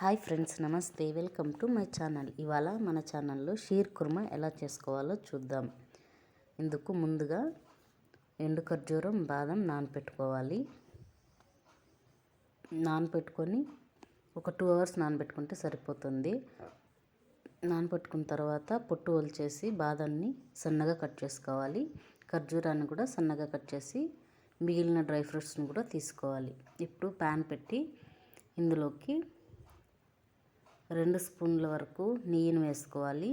Hi friends, నమస్తే. Welcome to my channel. ఇవాళ మన ఛానల్లో షీర్ కుర్మా ఎలా చేసుకోవాలో చూద్దాం. ఇందుకు ముందుగా ఎండు ఖర్జూరం, బాదం నానపెట్టుకోవాలి. నానపెట్టుకొని ఒక 2 hours నానబెట్టుకుంటే సరిపోతుంది. నానబెట్టుకున్న తర్వాత పొట్టు ఒలిచేసి బాదాన్ని సన్నగా కట్ చేసుకోవాలి. ఖర్జూరాన్ని కూడా సన్నగా కట్ చేసి మిగిలిన డ్రై ఫ్రూట్స్ని కూడా తీసుకోవాలి. ఇప్పుడు ప్యాన్ పెట్టి ఇందులోకి 2 స్పూన్ల వరకు నెయ్యిని వేసుకోవాలి.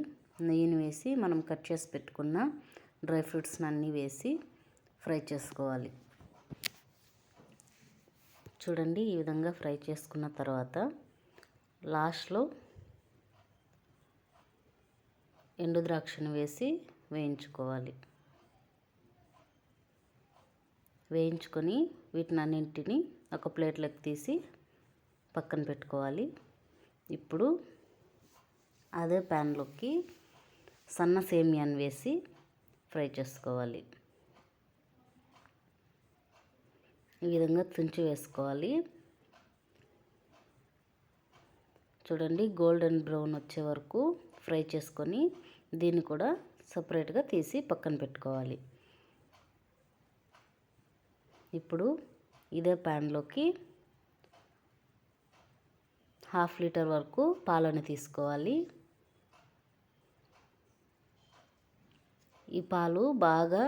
నెయ్యిని వేసి మనం కట్ చేసి పెట్టుకున్న డ్రై ఫ్రూట్స్ని అన్నీ వేసి ఫ్రై చేసుకోవాలి. చూడండి, ఈ విధంగా ఫ్రై చేసుకున్న తర్వాత లాస్ట్లో ఎండు ద్రాక్షను వేసి వేయించుకోవాలి. వేయించుకొని వీటిని అన్నింటినీ ఒక ప్లేట్లోకి తీసి పక్కన పెట్టుకోవాలి. ఇప్పుడు అదే ప్యాన్లోకి సన్న సేమియాని వేసి ఫ్రై చేసుకోవాలి. ఈ విధంగా తుంచి వేసుకోవాలి. చూడండి, గోల్డెన్ బ్రౌన్ వచ్చే వరకు ఫ్రై చేసుకొని దీన్ని కూడా సపరేట్గా తీసి పక్కన పెట్టుకోవాలి. ఇప్పుడు ఇదే ప్యాన్లోకి 1/2 లీటర్ వరకు పాలను తీసుకోవాలి. ఈ పాలు బాగా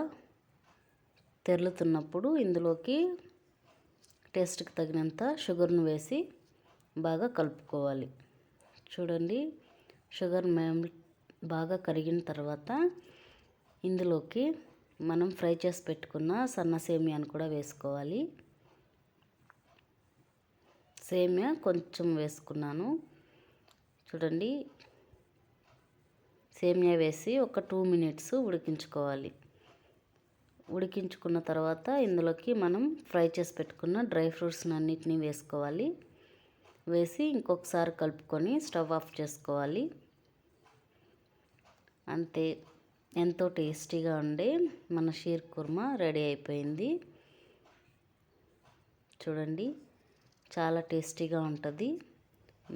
తెరులుతున్నప్పుడు ఇందులోకి టేస్ట్కి తగినంత షుగర్ను వేసి బాగా కలుపుకోవాలి. చూడండి, షుగర్ బాగా కరిగిన తర్వాత ఇందులోకి మనం ఫ్రై చేసి పెట్టుకున్న సన్న సేమియాను కూడా వేసుకోవాలి. సేమియా కొంచెం వేసుకున్నాను. చూడండి, సేమియా వేసి ఒక 2 minutes ఉడికించుకోవాలి. ఉడికించుకున్న తర్వాత ఇందులోకి మనం ఫ్రై చేసి పెట్టుకున్న డ్రై ఫ్రూట్స్ని అన్నిటినీ వేసుకోవాలి. వేసి ఇంకొకసారి కలుపుకొని స్టవ్ ఆఫ్ చేసుకోవాలి. అంతే, ఎంతో టేస్టీగా ఉండే మన షీర్ కుర్మా రెడీ అయిపోయింది. చూడండి, చాలా టేస్టీగా ఉంటుంది.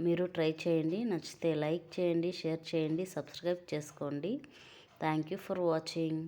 మీరు ట్రై చేయండి. నచ్చితే లైక్ చేయండి, షేర్ చేయండి, సబ్స్క్రైబ్ చేసుకోండి. Thank you for watching.